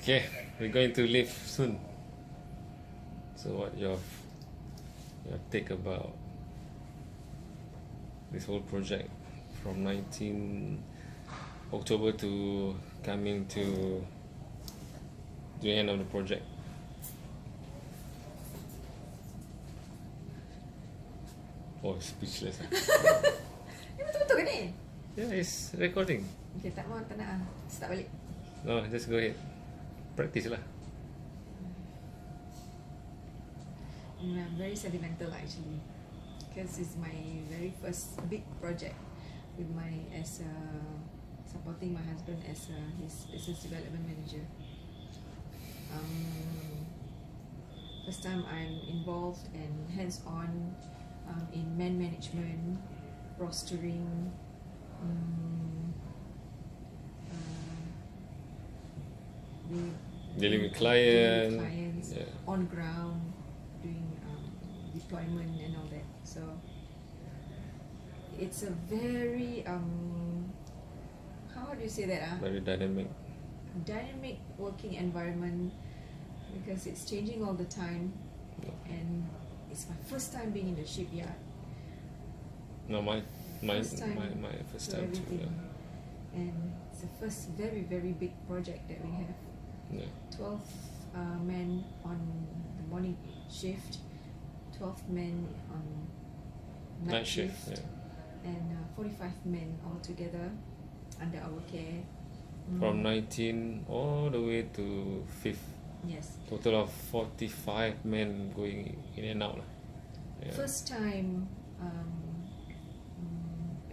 Okay, we're going to leave soon. So what your take about this whole project from 19 October to coming to the end of the project? Oh, speechless. Ini betul-betul ke ni? Yeah, it's recording. Okay, tak nak start balik. No, just go ahead. Practice lah. I'm very sentimental actually, because it's my very first big project with supporting my husband as his business development manager. First time I'm involved and hands-on in man management, rostering, Dealing with clients, yeah, on ground, doing deployment and all that. So it's a very how do you say that? Very dynamic Working environment, because it's changing all the time, and it's my first time being in the shipyard. No, my first time too. Yeah. And it's the first very big project that we have. Yeah. 12 men on the morning shift, 12 men on night shift, yeah. And 45 men altogether under our care. From 19 all the way to 5th. Yes. Total of 45 men going in and out. Yeah. First time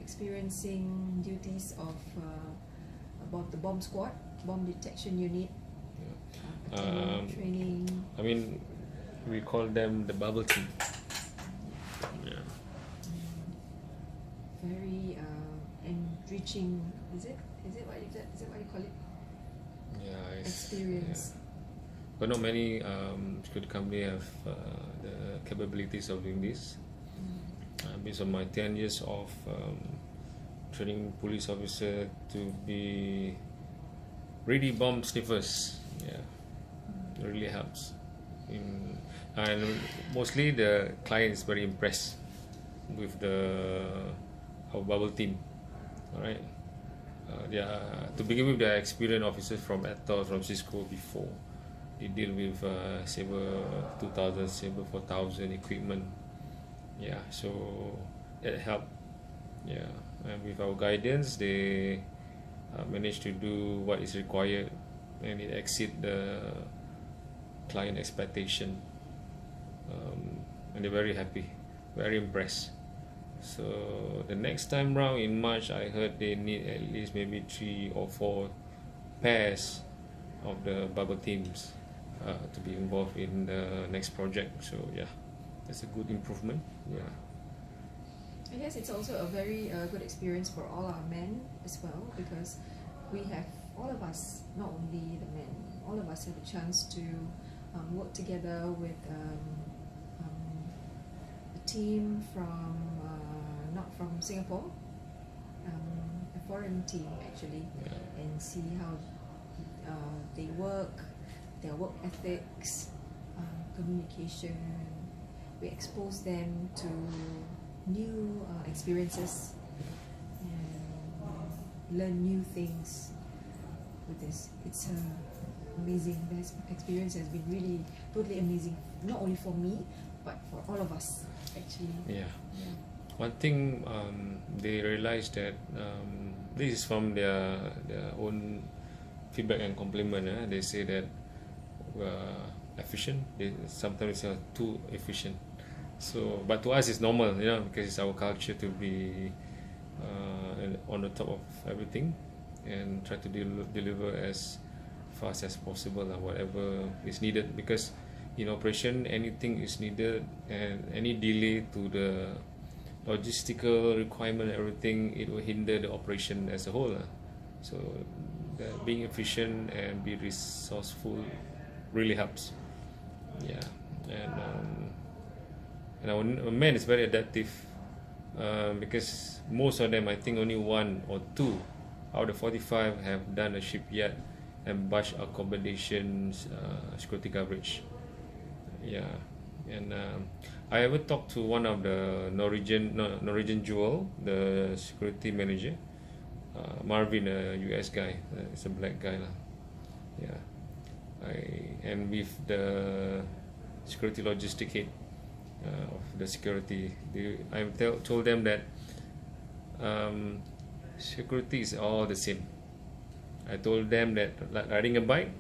experiencing duties of about the bomb squad, bomb detection unit. Training. I mean, we call them the bubble team. Yeah. Very enriching. Is it what you call it? Yeah. Experience. Yeah. But not many good company have the capabilities of doing this. Based on my 10 years of training police officer to be ready bomb sniffers. Yeah. It really helps. And mostly the client is very impressed with our bubble team. Alright. To begin with, they are experienced officers from Atos, from Cisco before. They deal with Saber 2000, Saber 4000 equipment. Yeah, so it helped. Yeah, and with our guidance, they managed to do what is required, and it exceed the client expectation. And they're very happy, very impressed. So the next time round in March, I heard they need at least maybe 3 or 4 pairs of the bubble teams to be involved in the next project. So yeah, that's a good improvement. Yeah. I guess it's also a very good experience for all our men as well, because we have, all of us, not only the men, all of us have a chance to work together with a team from not from Singapore, a foreign team actually, Yeah. and see how they work, their work ethics, communication. We expose them to new experiences and learn new things with this. It's amazing. This experience has been really totally amazing, not only for me but for all of us actually. Yeah. One thing they realized that this is from their own feedback and compliment. They say that efficient. They sometimes are too efficient. So, but to us it's normal, because it's our culture to be on the top of everything and try to deliver as fast as possible and whatever is needed. Because in operation, anything is needed, and any delay to the logistical requirement, everything, it will hinder the operation as a whole. So, being efficient and be resourceful really helps. Yeah, and our men is very adaptive, because most of them, I think only 1 or 2 out of 45 have done a shipyard and barge accommodations security coverage. Yeah, and I ever talked to one of the Norwegian Jewel, the security manager, Marvin, a US guy. It's a black guy lah. Yeah, and with the security logistic head of the security, I told them that security is all the same. I told them that, like riding a bike,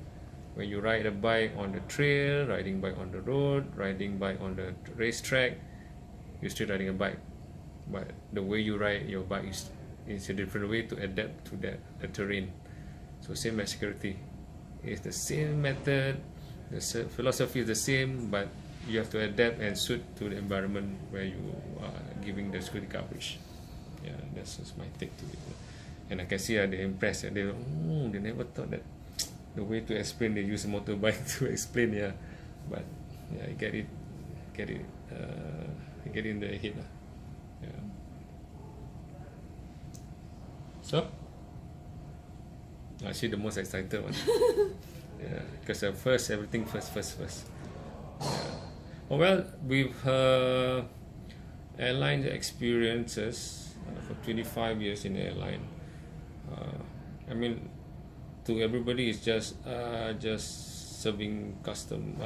when you ride a bike on the trail, riding bike on the road, riding bike on the racetrack, you're still riding a bike, but the way you ride your bike is a different way to adapt to the terrain. So same as security, it's the same method, the philosophy is the same, but you have to adapt and suit to the environment where you are giving the security coverage. Yeah, that's just my take to it. And I can see they're impressed. They never thought that the way to explain, they use a motorbike to explain. Yeah, but yeah, I get it, I get it in the head. Yeah. So I see the most excited one. Yeah, because everything first. Yeah. Oh, well, with her airline experiences for 25 years in the airline, I mean, to everybody it's just serving custom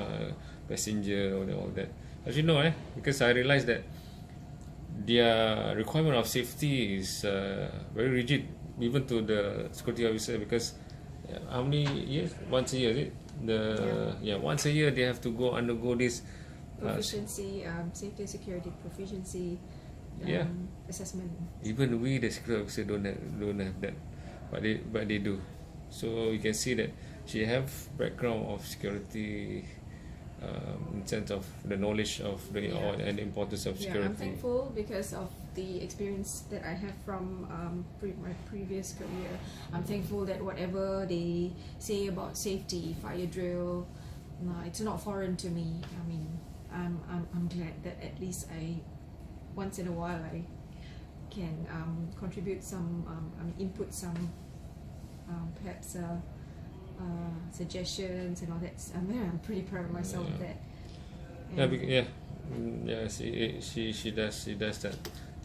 passenger or all that. As you know, because I realized that their requirement of safety is very rigid, even to the security officer, because how many years? Once a year, is it? Once a year they have to undergo this proficiency, safety and security proficiency assessment. Even we, the security officer, don't have that, but they do. So you can see that she have background of security in terms of the knowledge of the and the importance of security. I'm thankful because of the experience that I have from my previous career. I'm thankful that whatever they say about safety, fire drill, it's not foreign to me. I mean, I'm glad that at least once in a while I can contribute some, input some perhaps suggestions and all that. I'm pretty proud of myself of that. She does that,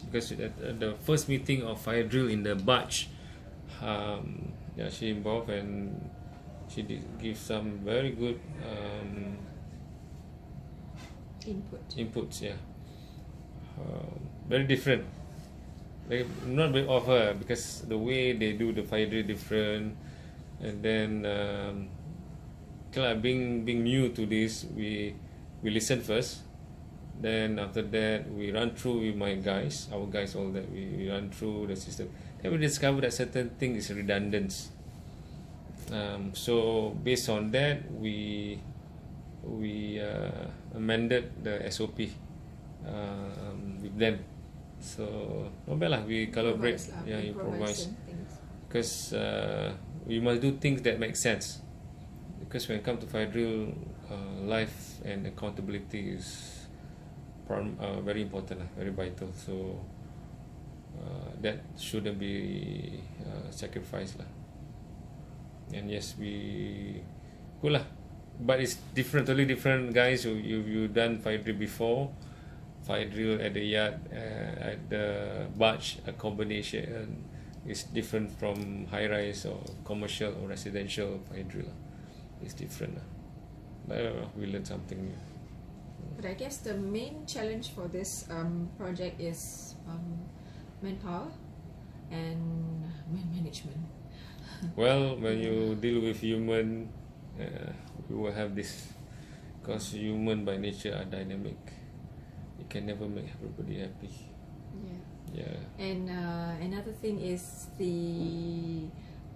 because at the first meeting of fire drill in the barge, she involved, and she did give some very good inputs. Very different. Like, not very of her, because the way they do the fire drill different, and then being new to this, we listen first, then after that we run through with our guys, all that we run through the system. Then we discover that certain thing is redundant. So based on that, we amended the SOP with them. So not bad lah. We collaborate, improvise, because we must do things that make sense. Because when it comes to fire drill, life and accountability is very important, very vital. So that shouldn't be sacrificed lah. And yes, we cool lah. But it's different, totally different, guys. You done fire drill before. Fire drill at the yard, at the barge accommodation is different from high rise or commercial or residential fire drill. It's different. But we learned something new. But I guess the main challenge for this project is manpower and management. Well, when you deal with human, you will have this, because human by nature are dynamic. You can never make everybody happy. And another thing is the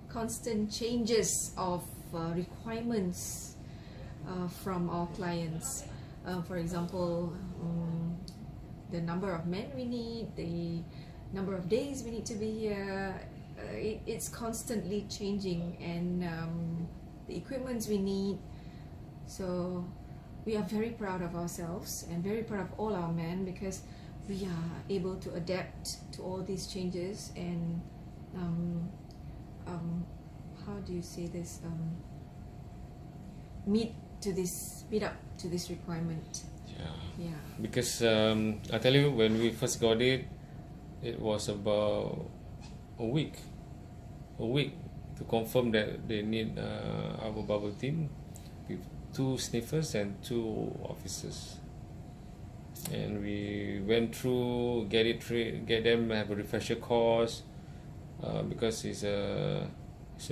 constant changes of requirements from our clients. For example, the number of men we need, the number of days we need to be here. It's constantly changing, and the equipments we need. So we are very proud of ourselves and very proud of all our men, because we are able to adapt to all these changes and how do you say this, meet up to this requirement. Yeah. Because I tell you, when we first got it, it was about a week to confirm that they need our bubble team with 2 sniffers and 2 officers. And we went through, get them have a refresher course, because it's a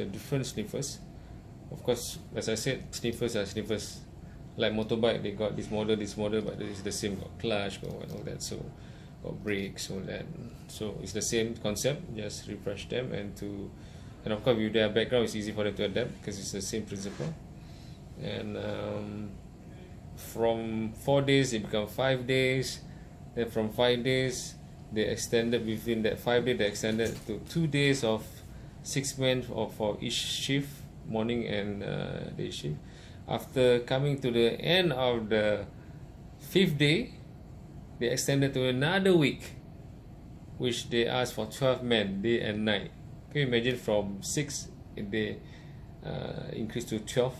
different sniffers. Of course, as I said, sniffers are sniffers. Like motorbike, they got this model, but it's the same. Got clutch, got all that. So got brakes, all that. So it's the same concept. Just refresh them and of course with their background, it's easy for them to adapt because it's the same principle. And from 4 days it become 5 days. Then from 5 days they extended, within that 5 days they extended to 2 days of 6 men for each shift, morning and day shift. After coming to the end of the 5th day, they extended to another week, which they asked for 12 men, day and night. Can you imagine, from 6 they increased to 12?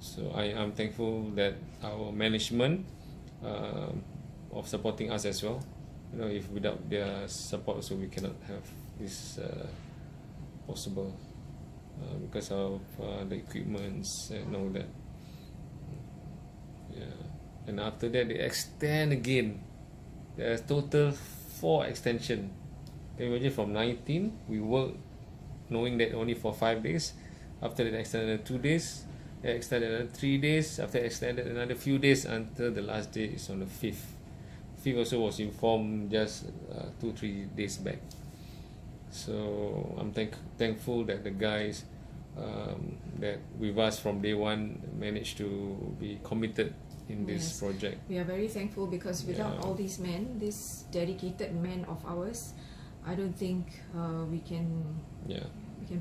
So I am thankful that our management of supporting us as well. You know, if without their support, so we cannot have this possible. Because of the equipments and all that. Yeah. And after that they extend again. There's total 4 extension. Can you imagine, from 19 we work knowing that only for 5 days. After that they extended 2 days. They extended another 3 days. After extended another few days until the last day is on the 5th. 5th also was informed just 2-3 days back. So I'm thankful that the guys that with us from day one managed to be committed in this project. We are very thankful, because without all these men, these dedicated men of ours, I don't think we can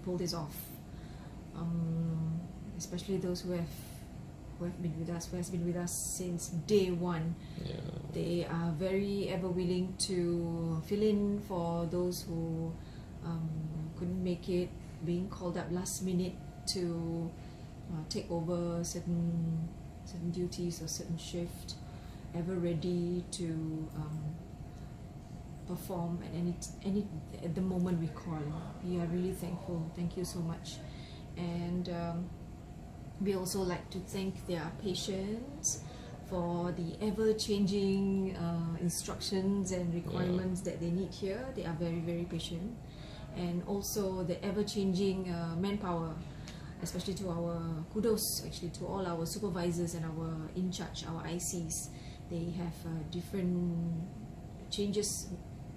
pull this off. Especially those who have been with us, who has been with us since day one. They are very ever willing to fill in for those who couldn't make it, being called up last minute to take over certain duties or certain shift, ever ready to perform at the moment we call. We are really thankful. Thank you so much. And we also like to thank their patience for the ever-changing instructions and requirements that they need here. They are very, very patient. And also the ever-changing manpower, especially to our kudos actually to all our supervisors and our in charge, our ICs. They have different changes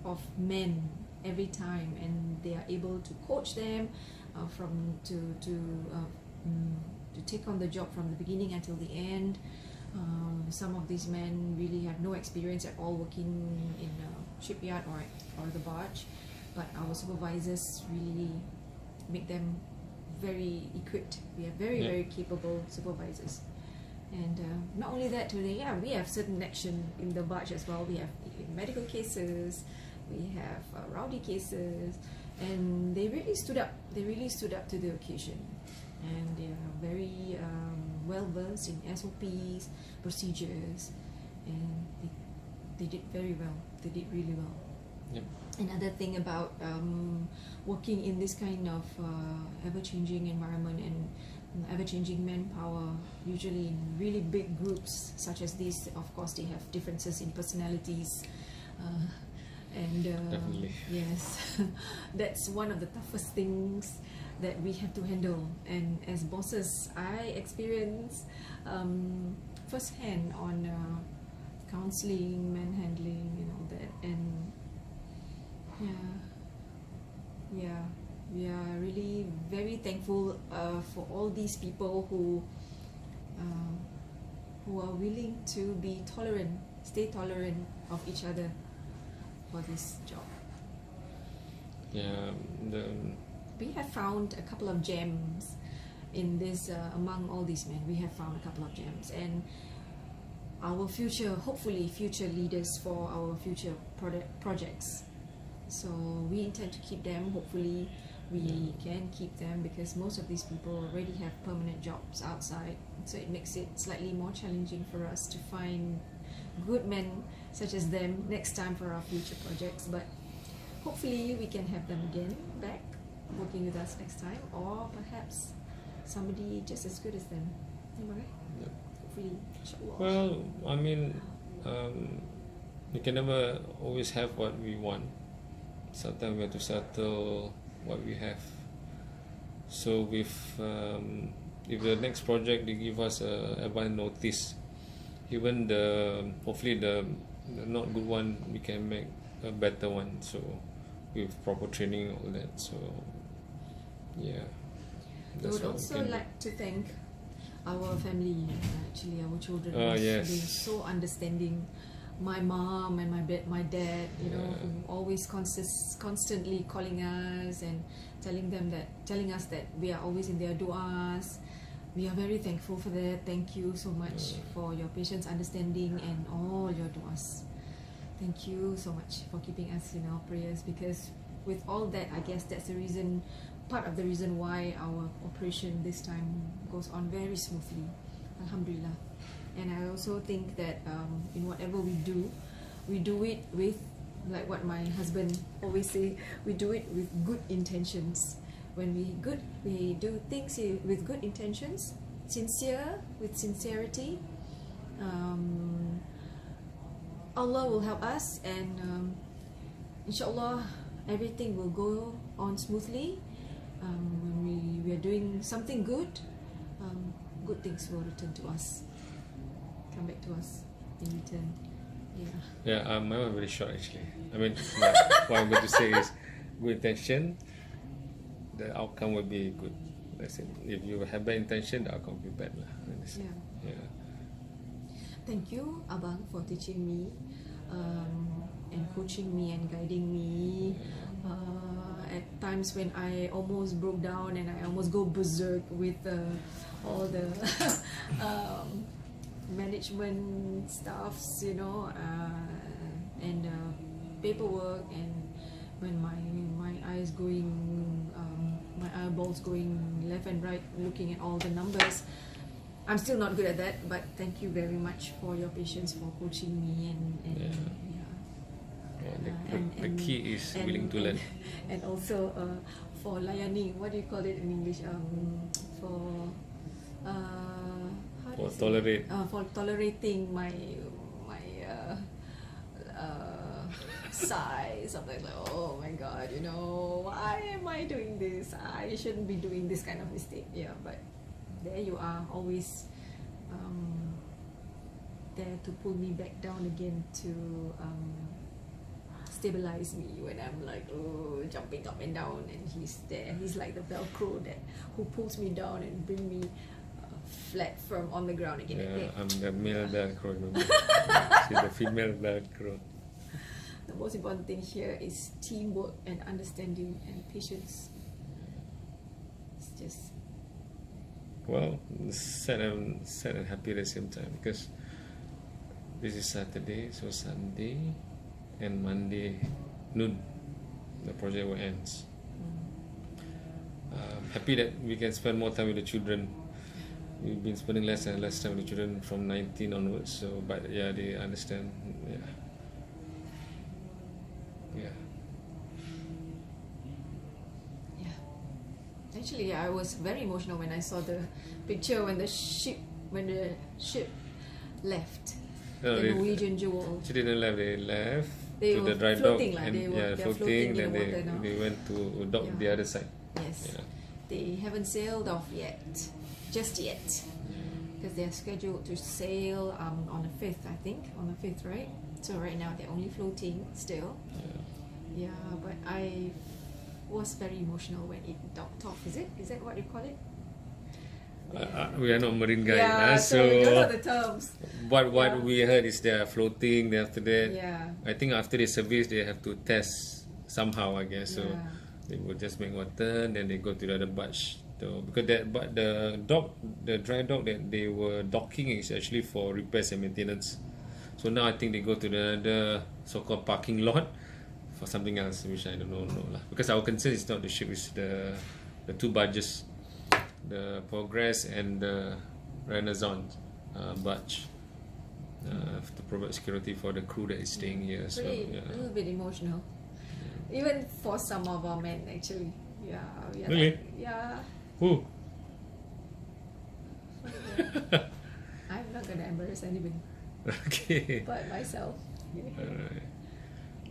of men every time, and they are able to coach them to take on the job from the beginning until the end. Some of these men really have no experience at all working in a shipyard or the barge, but our supervisors really make them very equipped. We have very, very capable supervisors. And not only that, today, we have certain action in the barge as well. We have medical cases, we have rowdy cases, and they really stood up. They really stood up to the occasion, and they are very well versed in SOPs, procedures, and they did very well. They did really well. Yep. Another thing about working in this kind of ever-changing environment and ever-changing manpower, usually in really big groups such as these, of course they have differences in personalities, and Definitely. yes, that's one of the toughest things that we have to handle. And as bosses, I experience firsthand on counseling, manhandling, and all that. And we are really very thankful for all these people who are willing to be tolerant, stay tolerant of each other for this job. We have found a couple of gems in this, among all these men. We have found a couple of gems, and our future, hopefully future leaders for our future projects. So we intend to keep them, hopefully we can keep them, because most of these people already have permanent jobs outside, so it makes it slightly more challenging for us to find good men such as them next time for our future projects. But hopefully we can have them again back working with us next time, or perhaps somebody just as good as them. Am I right? Yep. Hopefully, inshallah. Well, I mean, we can never always have what we want. Sometimes we have to settle what we have. So with if the next project they give us a advance notice, even hopefully the not good one, we can make a better one. So with proper training, all that. So yeah. I would also like to thank our family, actually our children, yes. being so understanding. My mom and my dad, you know, who always constantly calling us and telling us that we are always in their du'as. We are very thankful for that. Thank you so much for your patience, understanding, and all your du'as. Thank you so much for keeping us in our prayers, because with all that, I guess that's the reason, part of the reason why our operation this time goes on very smoothly. Alhamdulillah. And I also think that in whatever we do it with, like what my husband always say, we do it with good intentions. When we do things with good intentions, with sincerity, Allah will help us, and inshallah everything will go on smoothly. When we are doing something good, good things will return to us, come back to us in return. My one very short actually. I mean, what I'm going to say is, good intention, the outcome will be good. That's it. If you have bad intention, the outcome will be bad. Thank you, Abang, for teaching me and coaching me and guiding me. At times when I almost broke down and I almost go berserk with all the management staffs, you know, and paperwork, and when my eyes going, my eyeballs going left and right, looking at all the numbers. I'm still not good at that, but thank you very much for your patience, for coaching me, the key is willing to learn. And also for layani, what do you call it in English? For tolerating my size. Something like, oh my God, you know, why am I doing this? I shouldn't be doing this kind of mistake. Yeah, but there you are, always there to pull me back down again, to stabilize me when I'm like jumping up and down, and he's there. He's like the Velcro who pulls me down and bring me flat from on the ground again. I'm the male Velcro. She's the female Velcro. The most important thing here is teamwork and understanding and patience. It's just sad and happy at the same time, because this is Saturday, so Sunday and Monday noon the project will end. Happy that we can spend more time with the children. We've been spending less and less time with the children from 19 onwards, so but they understand. Actually, I was very emotional when I saw the picture when the ship left. The Norwegian Jewel. She didn't leave. They left to the dry dock, and they're floating. Then they went to dock the other side. Yes. They haven't sailed off yet, just yet, because they're scheduled to sail on the 5th, I think, on the 5th, right? So right now they're only floating still. But I was very emotional when it docked off. Is that what you call it? We are not marine guys, so we don't know the terms. But what we heard is they are floating. Then after that, I think after the service they have to test somehow, I guess. So they will just make one turn, then they go to the other barge. So because the dry dock that they were docking is actually for repairs and maintenance. So now I think they go to the so-called parking lot for something else, which I don't know lah. Because our concern is not the ship, it's the two barges, the Progress and the Renaissance barge, to provide security for the crew that is staying here. So Pretty, a little bit emotional, even for some of our men actually. Yeah, we are Really? like, yeah. Who? I'm not gonna embarrass anybody Okay. but myself.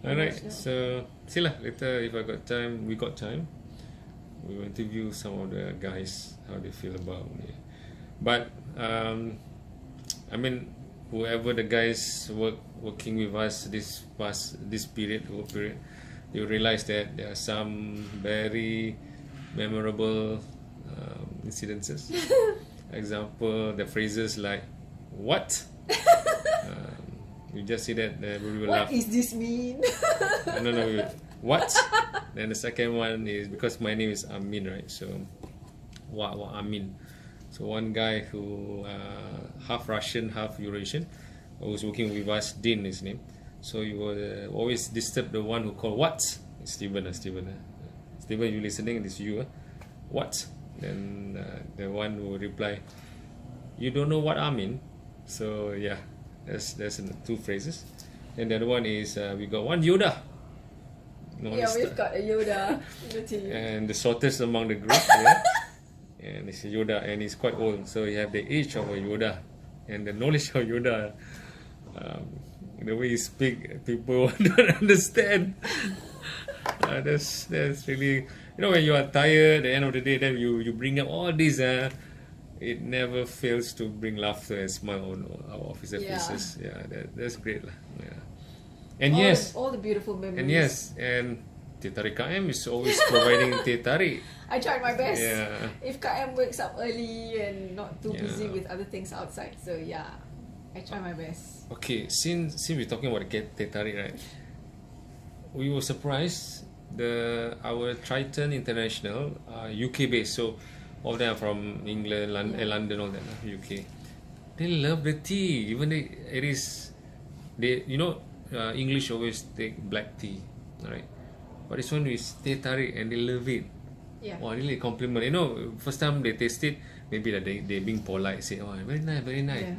Alright. So see lah later if we got time, we will interview some of the guys how they feel about it. But I mean, whoever the guys working with us this work period, you realize that there are some very memorable incidences. Example, the phrases like "what." You just see that everybody will laugh. What does this mean? No, what? Then the second one is, because my name is Amin, right? So, what Amin? So one guy who half Russian, half Eurasian, who was working with us, Din his name. So he will always disturb the one who called what? Steven, you listening? This is you, what? Then the one who reply, you don't know what Amin? So yeah. There's two phrases, and the other one is we got one Yoda. Yeah, we've got a Yoda in the team. And the shortest among the group, yeah. And it's a Yoda, and he's quite old, so he have the age of a Yoda, and the knowledge of Yoda. The way he speak, people don't understand. That's really, when you are tired at the end of the day, then you bring up all these. It never fails to bring laughter and smile on our officer faces. Yeah, that's great lah. Yeah. And all the beautiful memories. And yes, and Teh Tarik KM is always providing Teh Tarik. I tried my best. Yeah. If KM wakes up early and not too busy with other things outside, so yeah, I try my best. Okay, since we're talking about Teh Tarik, right? We were surprised our Triton International UK based, so all them are from England, London, all that, UK. They love the tea. Even English always take black tea, right? But this one is Teh Tarik, and they love it. Yeah. Wow, really compliment. First time they taste it, maybe that they being polite, say, oh, very nice, very nice. Yeah.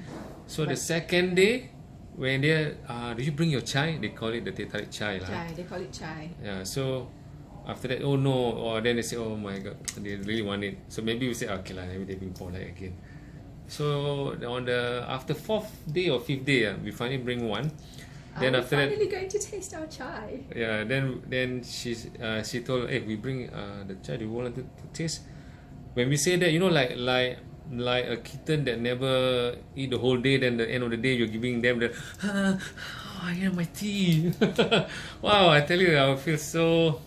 So the second day, when they do you bring your chai? They call it the Teh Tarik chai. Chai, they call it chai. Yeah, so after that, oh no, or then they say, oh my god, they really want it. So maybe we say, okay lah, maybe they being polite again. So after 4th day or 5th day, we finally bring one. Then after that, finally going to taste our chai. Yeah, then she told, hey, we bring the chai. Do you want to taste? When we say that, like a kitten that never eat the whole day, then the end of the day you're giving them the I have my tea. Wow, I tell you, I feel so.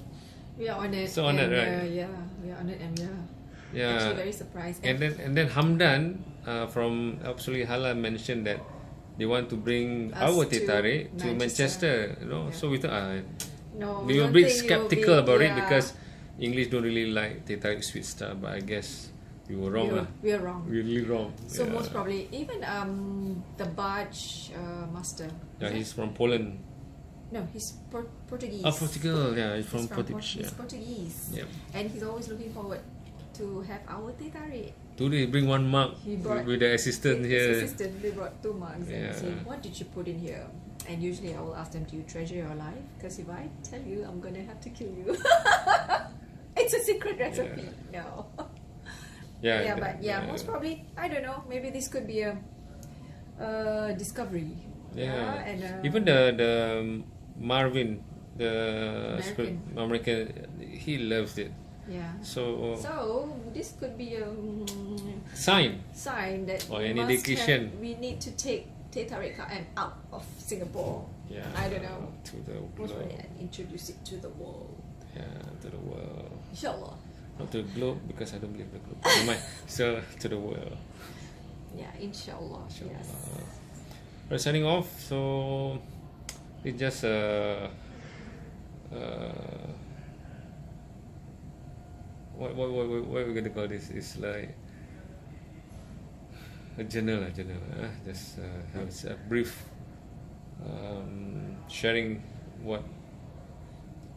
We are honored. So honored, right? Yeah, we are honored, and yeah, actually very surprised. And then Hamdan from Absolutely Halal mentioned that they want to bring our Teh Tarik to Manchester. Yeah. So we thought we we were a bit skeptical about it, yeah, because English don't really like Teh Tarik sweet stuff. But I guess we were wrong. We are wrong. We're really wrong. So most probably, even the Barge master. Yeah, he's from Poland. No, he's Portuguese. Oh, Portugal. Yeah, he's from Portuguese. Yeah. He's Portuguese. Yep. And he's always looking forward to have our Teh Tarik. Today, bring one mug with the assistant here. His assistant, they brought 2 mugs and say, what did you put in here? And usually I will ask them, do you treasure your life? Because if I tell you, I'm going to have to kill you. It's a secret recipe. No. Most probably, I don't know, maybe this could be a discovery. Yeah. And even the Marvin, the American, he loves it. Yeah. So this could be a sign that or an indication we need to take Teh Tarik KM out of Singapore. Yeah. I don't know. To the globe. And introduce it to the world. Yeah, to the world. Inshallah. Not to the globe, because I don't believe the globe. Never mind. So to the world. Yeah, inshallah. Yes. We're signing off. So it's just what we're gonna call this? It's like a journal. Just have a brief sharing what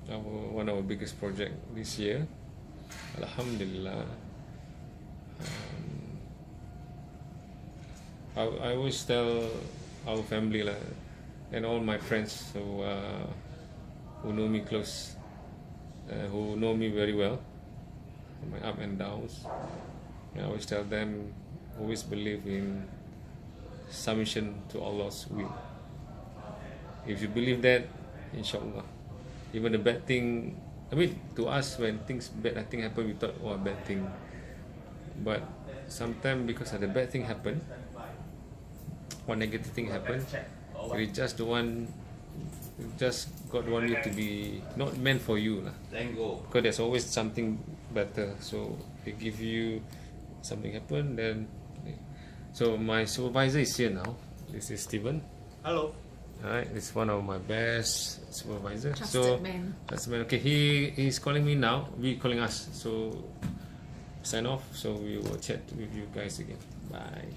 one of our biggest project this year. Alhamdulillah. I always tell our family and all my friends who know me close, who know me very well, my up and downs. I always tell them, always believe in submission to Allah's will. If you believe that, inshallah, even the bad thing, to us, when bad thing happen, we thought, oh, a bad thing. But sometimes because of the bad thing happen, one negative thing happen, it is just God want you to be not meant for you lah. Because there's always something better. So they give you something happen, then. So my supervisor is here now. This is Steven. Hello. Alright, this is one of my best supervisor. Trusted man. Trusted man. Okay, he's calling me now. Calling us. So sign off. So we will chat with you guys again. Bye.